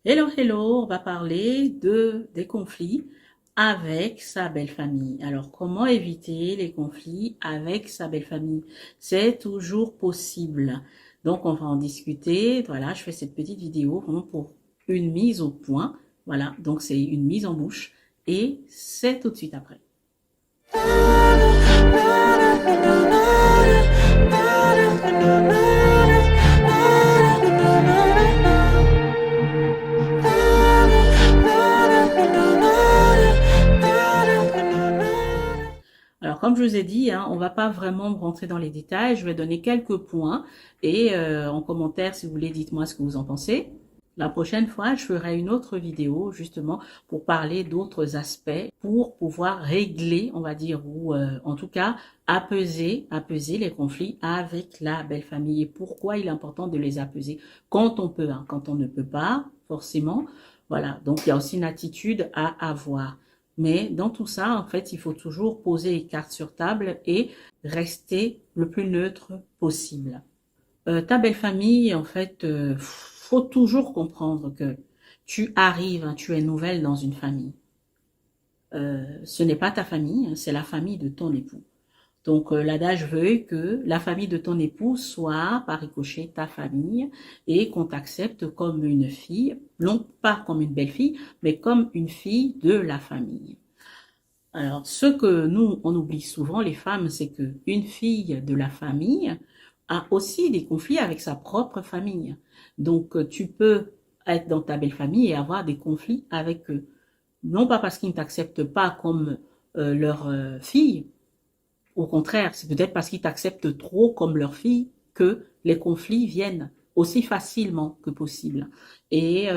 Hello, hello, on va parler des conflits avec sa belle famille. Alors, comment éviter les conflits avec sa belle famille? C'est toujours possible. Donc, on va en discuter. Voilà, je fais cette petite vidéo vraiment pour une mise au point. Voilà, donc c'est une mise en bouche et c'est tout de suite après. Alors, comme je vous ai dit, on va pas vraiment rentrer dans les détails. Je vais donner quelques points et en commentaire, si vous voulez, dites-moi ce que vous en pensez. La prochaine fois, je ferai une autre vidéo justement pour parler d'autres aspects pour pouvoir régler, on va dire, ou en tout cas apaiser les conflits avec la belle famille et pourquoi il est important de les apaiser quand on peut, quand on ne peut pas, forcément. Voilà, donc il y a aussi une attitude à avoir. Mais dans tout ça, en fait, il faut toujours poser les cartes sur table et rester le plus neutre possible. Ta belle famille, en fait, faut toujours comprendre que tu arrives, tu es nouvelle dans une famille. Ce n'est pas ta famille, c'est la famille de ton époux. Donc, l'adage veut que la famille de ton époux soit, par ricochet, ta famille et qu'on t'accepte comme une fille, non pas comme une belle-fille, mais comme une fille de la famille. Alors, ce que nous, on oublie souvent, les femmes, c'est que une fille de la famille a aussi des conflits avec sa propre famille. Donc, tu peux être dans ta belle famille et avoir des conflits avec eux. Non pas parce qu'ils ne t'acceptent pas comme leur fille, au contraire, c'est peut-être parce qu'ils t'acceptent trop comme leur fille que les conflits viennent aussi facilement que possible. Et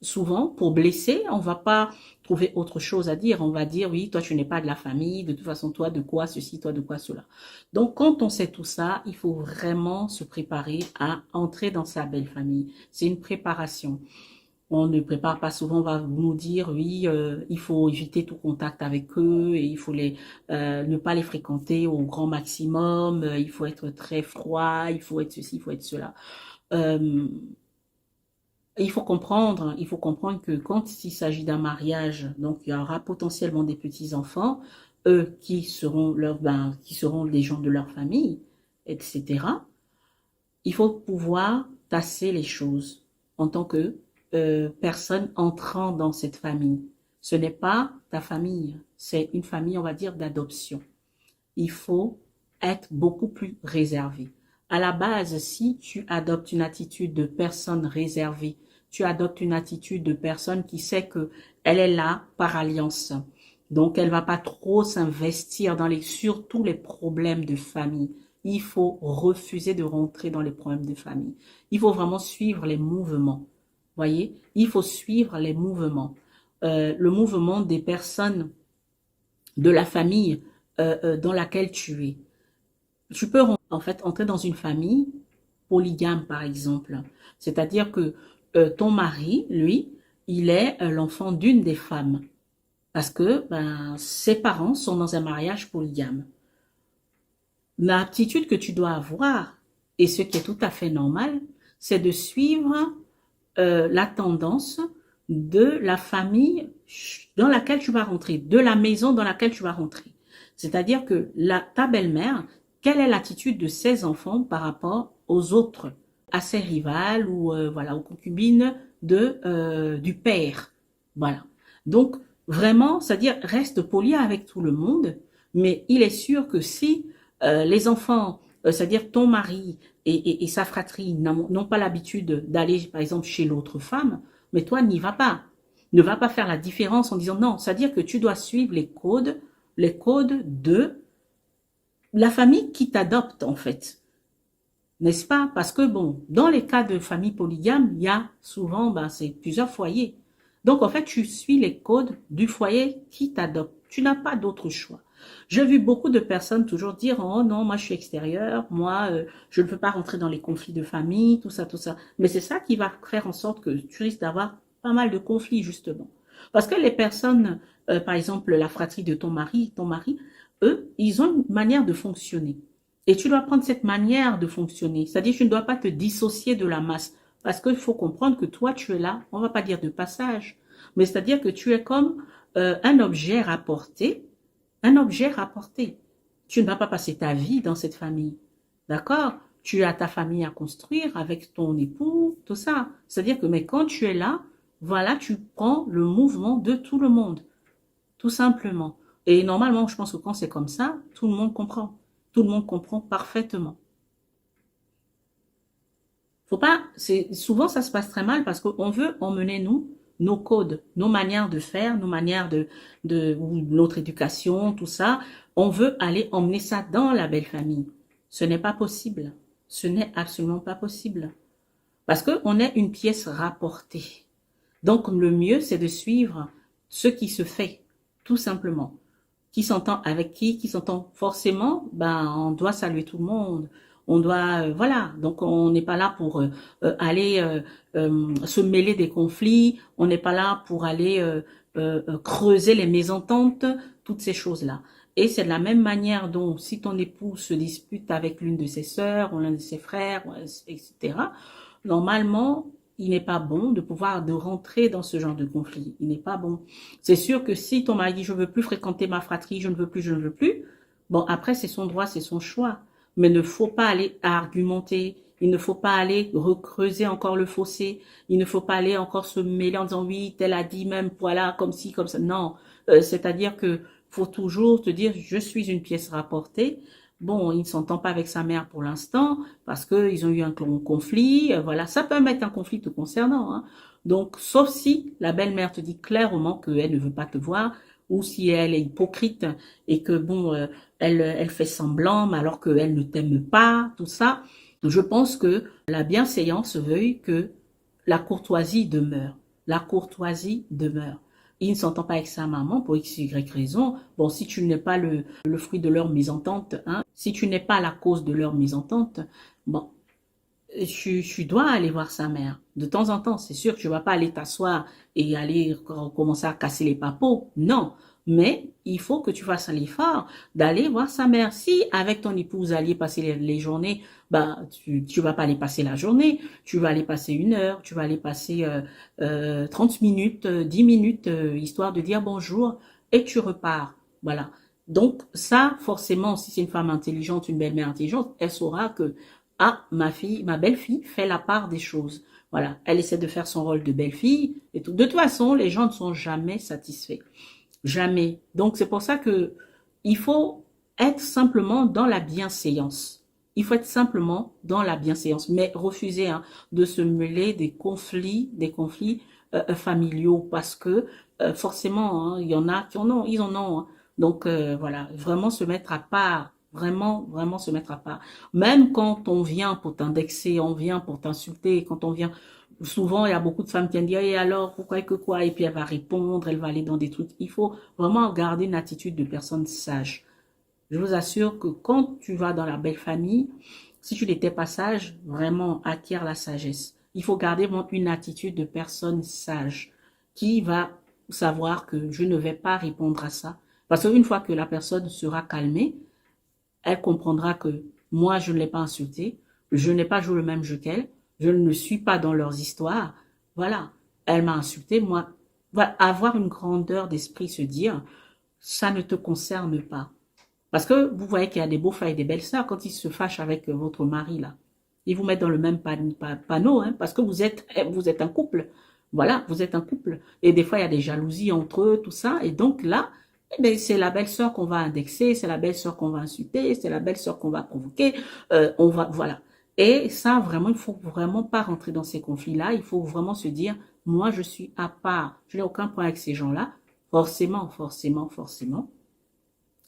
souvent, pour blesser, on va pas trouver autre chose à dire. On va dire, oui, toi, tu n'es pas de la famille, de toute façon, toi, de quoi ceci, toi, de quoi cela. Donc, quand on sait tout ça, il faut vraiment se préparer à entrer dans sa belle famille. C'est une préparation. On ne prépare pas souvent, on va nous dire, oui, il faut éviter tout contact avec eux et il faut ne pas les fréquenter au grand maximum, il faut être très froid, il faut être ceci, il faut être cela. Euh, il faut comprendre que quand il s'agit d'un mariage, donc il y aura potentiellement des petits-enfants, eux qui seront les gens de leur famille, etc. Il faut pouvoir tasser les choses en tant que personne entrant dans cette famille. Ce n'est pas ta famille, c'est une famille, on va dire, d'adoption. Il faut être beaucoup plus réservé. À la base, si tu adoptes une attitude de personne réservée, tu adoptes une attitude de personne qui sait que elle est là par alliance. Donc, elle va pas trop s'investir surtout les problèmes de famille. Il faut refuser de rentrer dans les problèmes de famille. Il faut vraiment suivre les mouvements. Voyez, il faut suivre les mouvements. Le mouvement des personnes de la famille dans laquelle tu es. Tu peux en fait entrer dans une famille polygame, par exemple. C'est-à-dire que ton mari, lui, il est l'enfant d'une des femmes parce que ses parents sont dans un mariage polygame. L'aptitude que tu dois avoir, et ce qui est tout à fait normal, c'est de suivre la tendance de la famille dans laquelle tu vas rentrer, de la maison dans laquelle tu vas rentrer. C'est-à-dire que ta belle-mère, quelle est l'attitude de ses enfants par rapport aux autres, à ses rivales ou voilà aux concubines du père. Voilà. Donc vraiment, c'est-à-dire reste poli avec tout le monde, mais il est sûr que si les enfants, c'est-à-dire ton mari et sa fratrie n'ont pas l'habitude d'aller, par exemple, chez l'autre femme, mais toi, n'y vas pas. Ne va pas faire la différence en disant non. C'est-à-dire que tu dois suivre les codes de la famille qui t'adopte, en fait. N'est-ce pas? Parce que, bon, dans les cas de famille polygame, il y a souvent, c'est plusieurs foyers. Donc, en fait, tu suis les codes du foyer qui t'adopte. Tu n'as pas d'autre choix. J'ai vu beaucoup de personnes toujours dire, oh non, moi je suis extérieure, moi je ne peux pas rentrer dans les conflits de famille, tout ça, tout ça. Mais c'est ça qui va faire en sorte que tu risques d'avoir pas mal de conflits, justement. Parce que les personnes, par exemple, la fratrie de ton mari, eux, ils ont une manière de fonctionner. Et tu dois prendre cette manière de fonctionner. C'est-à-dire, tu ne dois pas te dissocier de la masse. Parce qu'il faut comprendre que toi, tu es là, on va pas dire de passage, mais c'est-à-dire que tu es comme un objet rapporté, un objet rapporté. Tu ne vas pas passer ta vie dans cette famille, d'accord? Tu as ta famille à construire avec ton époux, tout ça. C'est-à-dire que, mais quand tu es là, voilà, tu prends le mouvement de tout le monde, tout simplement. Et normalement, je pense que quand c'est comme ça, tout le monde comprend. Tout le monde comprend parfaitement. Faut pas, c'est, souvent ça se passe très mal parce qu'on veut emmener nous, nos codes, nos manières de faire, nos manières ou notre éducation, tout ça. On veut aller emmener ça dans la belle famille. Ce n'est pas possible. Ce n'est absolument pas possible. Parce qu'on est une pièce rapportée. Donc, le mieux, c'est de suivre ce qui se fait, tout simplement. Qui s'entend avec qui s'entend forcément, ben, on doit saluer tout le monde. On doit, voilà. Donc, on n'est pas là pour aller se mêler des conflits. On n'est pas là pour aller creuser les mésententes, toutes ces choses-là. Et c'est de la même manière dont si ton époux se dispute avec l'une de ses sœurs ou l'un de ses frères, etc., normalement, il n'est pas bon de rentrer dans ce genre de conflit. Il n'est pas bon. C'est sûr que si ton mari dit je veux plus fréquenter ma fratrie, je ne veux plus, bon après c'est son droit, c'est son choix. Mais ne faut pas aller argumenter, il ne faut pas aller recreuser encore le fossé, il ne faut pas aller encore se mêler en disant oui, tel a dit même, voilà, comme ci, comme ça. Non, c'est-à-dire que faut toujours te dire je suis une pièce rapportée. Bon, il ne s'entend pas avec sa mère pour l'instant parce qu'ils ont eu un conflit. Voilà, ça peut mettre un conflit te concernant. Hein. Donc, sauf si la belle-mère te dit clairement qu'elle ne veut pas te voir ou si elle est hypocrite et que bon, elle fait semblant, mais alors qu'elle ne t'aime pas, tout ça. Je pense que la bienséance veuille que la courtoisie demeure. La courtoisie demeure. Il ne s'entend pas avec sa maman pour x, y raison. Bon, si tu n'es pas le fruit de leur mésentente, hein, si tu n'es pas la cause de leur mésentente, bon, tu dois aller voir sa mère. De temps en temps, c'est sûr que tu vas pas aller t'asseoir et aller commencer à casser les papeaux. Non. Mais il faut que tu fasses l'effort d'aller voir sa mère. Si avec ton épouse alliez passer les journées, bah tu vas pas aller passer la journée, tu vas aller passer 1 heure, tu vas aller passer 30 minutes, 10 minutes, histoire de dire bonjour et tu repars. Voilà. Donc ça, forcément, si c'est une femme intelligente, une belle-mère intelligente, elle saura que ah, ma belle-fille fait la part des choses. Voilà, elle essaie de faire son rôle de belle-fille et tout. De toute façon, les gens ne sont jamais satisfaits. Jamais. Donc, c'est pour ça que il faut être simplement dans la bienséance. Il faut être simplement dans la bienséance, mais refuser hein, de se mêler des conflits familiaux, parce que forcément, hein, il y en a qui en ont, ils en ont. Hein. Donc voilà, vraiment se mettre à part, vraiment se mettre à part. Même quand on vient pour t'indexer, on vient pour t'insulter, quand on vient souvent, il y a beaucoup de femmes qui viennent dire, et alors, pourquoi et que quoi? Et puis elle va répondre, elle va aller dans des trucs. Il faut vraiment garder une attitude de personne sage. Je vous assure que quand tu vas dans la belle famille, si tu n'étais pas sage, vraiment acquiert la sagesse. Il faut garder une attitude de personne sage qui va savoir que je ne vais pas répondre à ça. Parce qu'une fois que la personne sera calmée, elle comprendra que moi, je ne l'ai pas insultée, je n'ai pas joué le même jeu qu'elle, je ne suis pas dans leurs histoires. Voilà, elle m'a insulté, moi. Voilà, avoir une grandeur d'esprit, se dire, ça ne te concerne pas. Parce que vous voyez qu'il y a des beaux-frères et des belles-sœurs, quand ils se fâchent avec votre mari, là, ils vous mettent dans le même panneau, hein, parce que vous êtes un couple. Voilà, vous êtes un couple. Et des fois, il y a des jalousies entre eux, tout ça. Et donc là, eh ben, c'est la belle-sœur qu'on va indexer, c'est la belle-sœur qu'on va insulter, c'est la belle-sœur qu'on va provoquer. Voilà. Et ça, vraiment, il faut vraiment pas rentrer dans ces conflits-là. Il faut vraiment se dire, moi, je suis à part. Je n'ai aucun point avec ces gens-là. Forcément.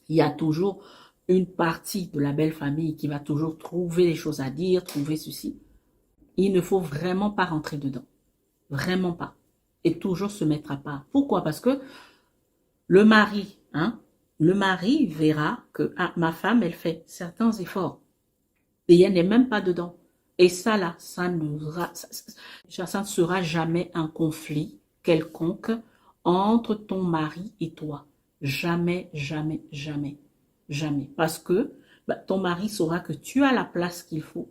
Il y a toujours une partie de la belle famille qui va toujours trouver des choses à dire, trouver ceci. Il ne faut vraiment pas rentrer dedans. Vraiment pas. Et toujours se mettre à part. Pourquoi? Parce que le mari, hein, le mari verra que ah, ma femme, elle fait certains efforts. Et elle n'est même pas dedans. Et ça, là, ça ne sera jamais un conflit quelconque entre ton mari et toi. Jamais. Parce que bah, ton mari saura que tu as la place qu'il faut.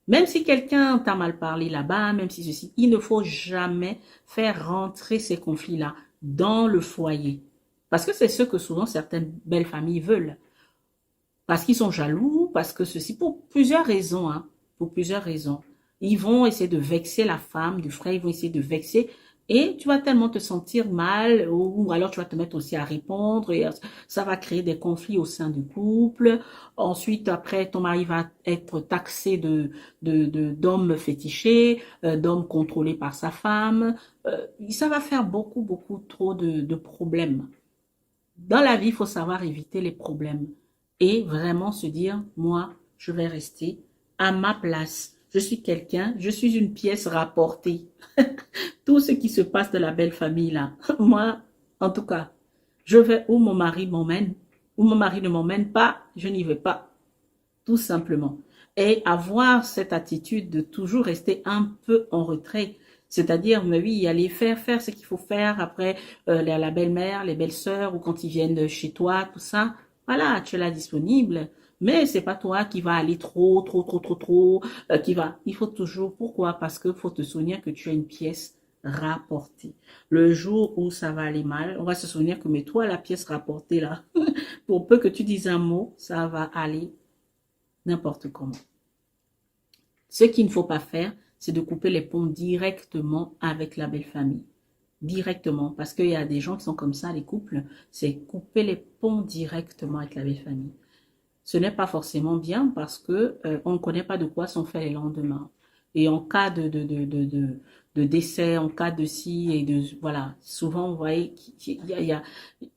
Même si quelqu'un t'a mal parlé là-bas, même si ceci, il ne faut jamais faire rentrer ces conflits-là dans le foyer. Parce que c'est ce que souvent certaines belles familles veulent. Parce qu'ils sont jaloux, parce que ceci, pour plusieurs raisons, hein, pour plusieurs raisons. Ils vont essayer de vexer la femme du frère, ils vont essayer de vexer, et tu vas tellement te sentir mal, ou alors tu vas te mettre aussi à répondre, et ça va créer des conflits au sein du couple. Ensuite, après, ton mari va être taxé d'homme fétiché, d'homme contrôlé par sa femme. Ça va faire beaucoup, beaucoup trop de problèmes. Dans la vie, il faut savoir éviter les problèmes et vraiment se dire, moi, je vais rester à ma place. Je suis quelqu'un, je suis une pièce rapportée. Tout ce qui se passe de la belle famille là, moi, en tout cas, je vais où mon mari m'emmène, où mon mari ne m'emmène pas, je n'y vais pas, tout simplement. Et avoir cette attitude de toujours rester un peu en retrait, c'est-à-dire, mais oui, aller faire ce qu'il faut faire après la belle-mère, les belles-sœurs, ou quand ils viennent chez toi, tout ça. Voilà, tu es là disponible, mais c'est pas toi qui va aller trop, qui va. Il faut toujours. Pourquoi? Parce que faut te souvenir que tu as une pièce rapportée. Le jour où ça va aller mal, on va se souvenir que mais toi la pièce rapportée là, pour peu que tu dises un mot, ça va aller n'importe comment. Ce qu'il ne faut pas faire, c'est de couper les ponts directement avec la belle famille. Directement, parce qu'il y a des gens qui sont comme ça, les couples, c'est couper les ponts directement avec la belle famille. Ce n'est pas forcément bien parce que on ne connaît pas de quoi sont faits les lendemains. Et en cas de décès, en cas de ci et de voilà, souvent vous voyez il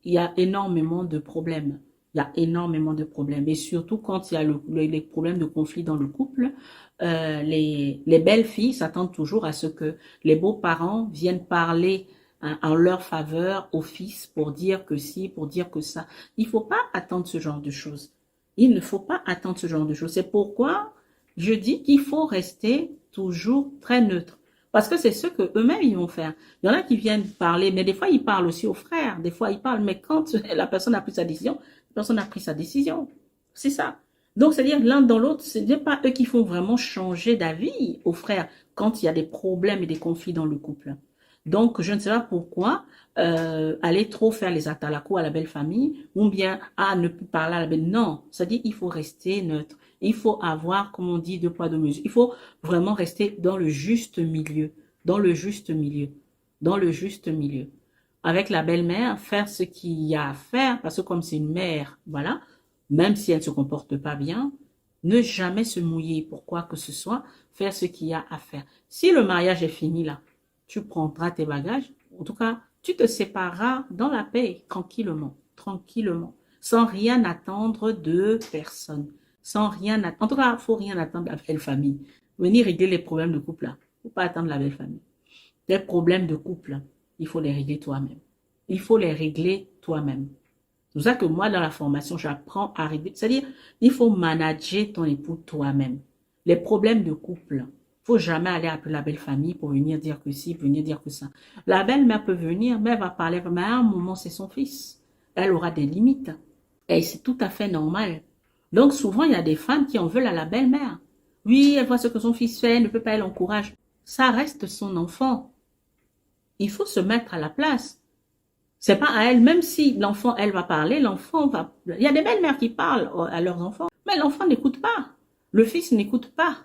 y a énormément de problèmes. Il y a énormément de problèmes. Et surtout quand il y a les problèmes de conflit dans le couple, les belles filles s'attendent toujours à ce que les beaux-parents viennent parler en leur faveur au fils pour dire que si, pour dire que ça. Il ne faut pas attendre ce genre de choses. Il ne faut pas attendre ce genre de choses. C'est pourquoi je dis qu'il faut rester toujours très neutre. Parce que c'est ce que eux-mêmes ils vont faire. Il y en a qui viennent parler, mais des fois ils parlent aussi aux frères. Des fois ils parlent, mais quand la personne a pris sa décision, la personne a pris sa décision. C'est ça. Donc c'est-à-dire l'un dans l'autre, ce n'est pas eux qui font vraiment changer d'avis aux frères quand il y a des problèmes et des conflits dans le couple. Donc, je ne sais pas pourquoi aller trop faire les atalakos à la belle famille ou bien ne plus parler à la belle. Non, c'est-à-dire il faut rester neutre. Il faut avoir, comme on dit, deux poids, deux mesures. Il faut vraiment rester dans le juste milieu, dans le juste milieu, dans le juste milieu. Avec la belle-mère, faire ce qu'il y a à faire, parce que comme c'est une mère, voilà, même si elle ne se comporte pas bien, ne jamais se mouiller pour quoi que ce soit, faire ce qu'il y a à faire. Si le mariage est fini là, tu prendras tes bagages, en tout cas, tu te sépareras dans la paix, tranquillement, tranquillement, sans rien attendre de personne, sans rien attendre. En tout cas, il ne faut rien attendre de la belle famille. Venir régler les problèmes de couple là, il ne faut pas attendre la belle famille. Les problèmes de couple, il faut les régler toi-même. Il faut les régler toi-même. C'est pour ça que moi, dans la formation, j'apprends à régler. C'est-à-dire, il faut manager ton époux toi-même. Les problèmes de couple, faut jamais aller appeler la belle famille pour venir dire que si, venir dire que ça. La belle-mère peut venir, mais elle va parler, mais à un moment, c'est son fils. Elle aura des limites. Et c'est tout à fait normal. Donc, souvent, il y a des femmes qui en veulent à la belle-mère. Oui, elle voit ce que son fils fait, elle ne peut pas, elle encourage. Ça reste son enfant. Il faut se mettre à la place. C'est pas à elle, même si l'enfant, elle va parler, l'enfant va... Il y a des belles-mères qui parlent à leurs enfants, mais l'enfant n'écoute pas. Le fils n'écoute pas.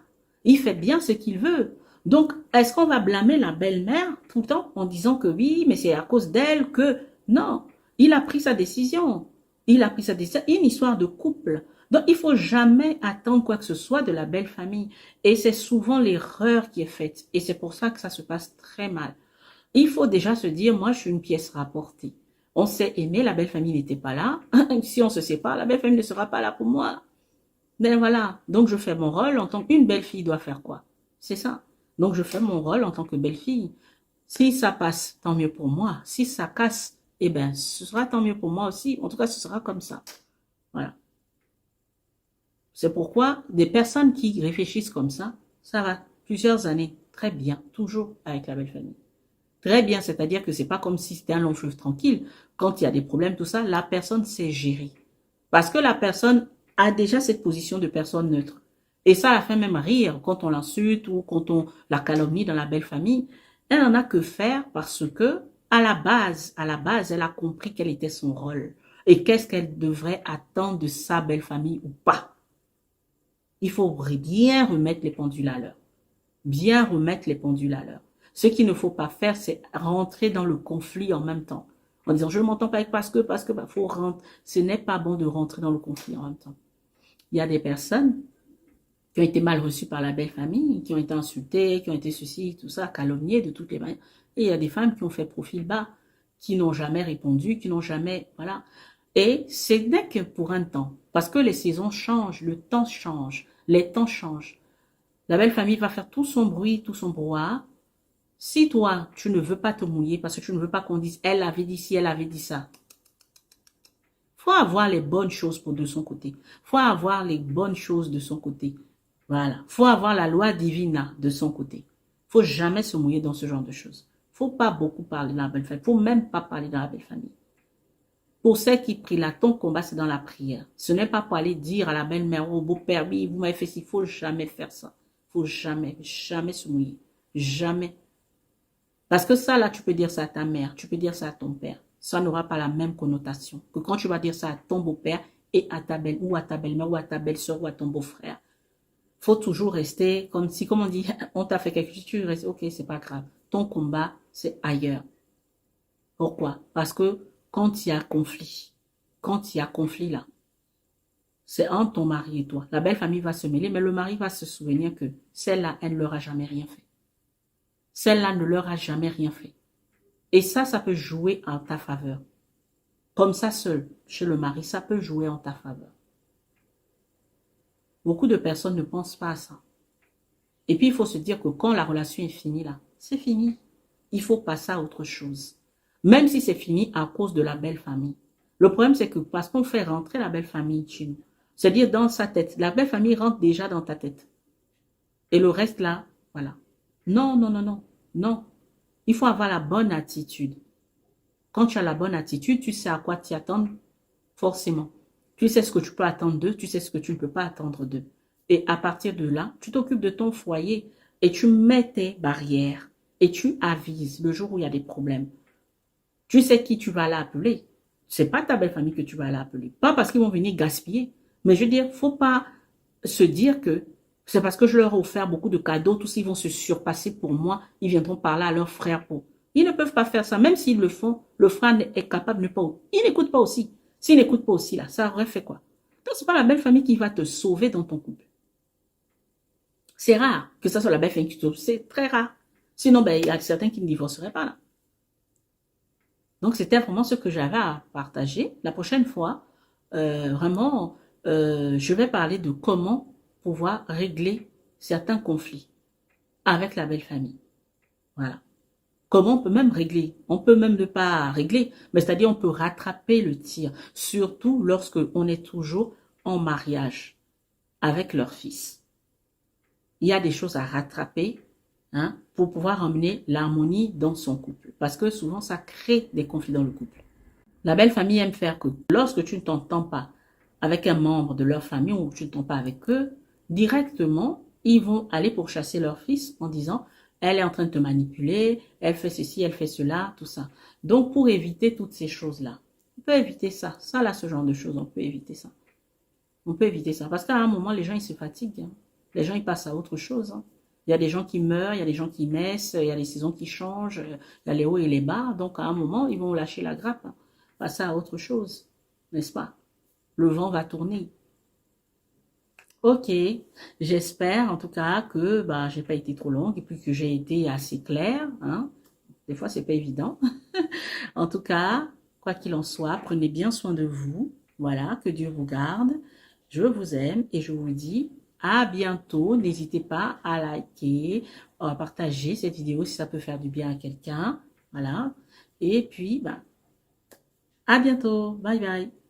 Il fait bien ce qu'il veut. Donc, est-ce qu'on va blâmer la belle-mère tout le temps en disant que oui, mais c'est à cause d'elle que... Non, il a pris sa décision. Il a pris sa décision. Une histoire de couple. Donc, il faut jamais attendre quoi que ce soit de la belle famille. Et c'est souvent l'erreur qui est faite. Et c'est pour ça que ça se passe très mal. Il faut déjà se dire, moi, je suis une pièce rapportée. On s'est aimé, la belle famille n'était pas là. Si on se sépare, la belle famille ne sera pas là pour moi. Mais voilà, donc je fais mon rôle en tant qu'une belle fille doit faire quoi? C'est ça. Donc je fais mon rôle en tant que belle fille. Si ça passe, tant mieux pour moi. Si ça casse, eh ben, ce sera tant mieux pour moi aussi. En tout cas, ce sera comme ça. Voilà. C'est pourquoi des personnes qui réfléchissent comme ça va plusieurs années très bien, toujours avec la belle famille. Très bien, c'est-à-dire que c'est pas comme si c'était un long fleuve tranquille. Quand il y a des problèmes, tout ça, la personne sait gérer. Parce que la personne a déjà cette position de personne neutre. Et ça la fait même rire quand on l'insulte ou quand on la calomnie dans la belle famille. Elle en a que faire parce que, à la base, elle a compris quel était son rôle et qu'est-ce qu'elle devrait attendre de sa belle famille ou pas. Il faut bien remettre les pendules à l'heure. Bien remettre les pendules à l'heure. Ce qu'il ne faut pas faire, c'est rentrer dans le conflit en même temps. En disant, je ne m'entends pas avec bah, faut rentrer. Ce n'est pas bon de rentrer dans le conflit en même temps. Il y a des personnes qui ont été mal reçues par la belle famille, qui ont été insultées, qui ont été ceci, tout ça, calomniées de toutes les manières. Et il y a des femmes qui ont fait profil bas, qui n'ont jamais répondu, qui n'ont jamais, voilà. Et ce n'est que pour un temps. Parce que les saisons changent, le temps change, les temps changent. La belle famille va faire tout son bruit, tout son brouhaha. Si toi, tu ne veux pas te mouiller parce que tu ne veux pas qu'on dise « elle avait dit ci, elle avait dit ça », faut avoir les bonnes choses pour de son côté. Faut avoir les bonnes choses de son côté. Voilà. Faut avoir la loi divine de son côté. Faut jamais se mouiller dans ce genre de choses. Faut pas beaucoup parler dans la belle famille. Faut même pas parler dans la belle famille. Pour celles qui prient là, ton combat, c'est dans la prière. Ce n'est pas pour aller dire à la belle-mère, au beau-père, oui, vous m'avez fait ci. Faut jamais faire ça. Faut jamais, jamais se mouiller. Jamais. Parce que ça, là, tu peux dire ça à ta mère, tu peux dire ça à ton père. Ça n'aura pas la même connotation que quand tu vas dire ça à ton beau-père et à ta belle, ou à ta belle-mère, ou à ta belle-soeur, ou à ton beau-frère. Faut toujours rester comme si, comme on dit, on t'a fait quelque chose, tu restes, ok, c'est pas grave. Ton combat, c'est ailleurs. Pourquoi? Parce que quand il y a conflit là, c'est entre ton mari et toi. La belle famille va se mêler, mais le mari va se souvenir que celle-là, elle ne leur a jamais rien fait. Celle-là ne leur a jamais rien fait. Et ça peut jouer en ta faveur. Comme ça seul, chez le mari, ça peut jouer en ta faveur. Beaucoup de personnes ne pensent pas à ça. Et puis, il faut se dire que quand la relation est finie là, c'est fini. Il faut passer à autre chose. Même si c'est fini à cause de la belle famille. Le problème, c'est que parce qu'on fait rentrer la belle famille chez nous, c'est-à-dire dans sa tête, la belle famille rentre déjà dans ta tête. Et le reste là, voilà. Non, non, non, non, non. Il faut avoir la bonne attitude. Quand tu as la bonne attitude, tu sais à quoi t'y attendre, forcément. Tu sais ce que tu peux attendre d'eux, tu sais ce que tu ne peux pas attendre d'eux. Et à partir de là, tu t'occupes de ton foyer et tu mets tes barrières et tu avises le jour où il y a des problèmes. Tu sais qui tu vas l'appeler. C'est pas ta belle famille que tu vas l'appeler. Pas parce qu'ils vont venir gaspiller. Mais je veux dire, faut pas se dire que c'est parce que je leur ai offert beaucoup de cadeaux, tous ils vont se surpasser pour moi, ils viendront parler à leurs frères pour. Ils ne peuvent pas faire ça, même s'ils le font, le frère est capable de ne pas. Il n'écoute pas aussi. S'il n'écoute pas aussi, là, ça aurait fait quoi? Donc, c'est pas la belle famille qui va te sauver dans ton couple. C'est rare que ça soit la belle famille qui te sauve. C'est très rare. Sinon, ben, il y a certains qui ne divorceraient pas, là. Donc, c'était vraiment ce que j'avais à partager. La prochaine fois, vraiment, je vais parler de comment pouvoir régler certains conflits avec la belle famille. Voilà. Comment on peut même régler? On peut même ne pas régler, mais c'est-à-dire on peut rattraper le tir, surtout lorsque on est toujours en mariage avec leur fils. Il y a des choses à rattraper pour pouvoir emmener l'harmonie dans son couple, parce que souvent ça crée des conflits dans le couple. La belle famille aime faire que lorsque tu ne t'entends pas avec un membre de leur famille ou tu ne t'entends pas avec eux, directement, ils vont aller pourchasser leur fils en disant « elle est en train de te manipuler, elle fait ceci, elle fait cela, tout ça ». Donc, pour éviter toutes ces choses-là, on peut éviter ça. Ça, là, ce genre de choses, on peut éviter ça. On peut éviter ça. Parce qu'à un moment, les gens, ils se fatiguent. Les gens, ils passent à autre chose. Il y a des gens qui meurent, il y a des gens qui naissent, il y a les saisons qui changent, il y a les hauts et les bas. Donc, à un moment, ils vont lâcher la grappe, passer à autre chose, n'est-ce pas? Le vent va tourner. Ok, j'espère en tout cas que j'ai pas été trop longue et puis que j'ai été assez claire. Des fois, c'est pas évident. En tout cas, quoi qu'il en soit, prenez bien soin de vous. Voilà, que Dieu vous garde. Je vous aime et je vous dis à bientôt. N'hésitez pas à liker, à partager cette vidéo si ça peut faire du bien à quelqu'un. Voilà. Et puis, à bientôt. Bye bye.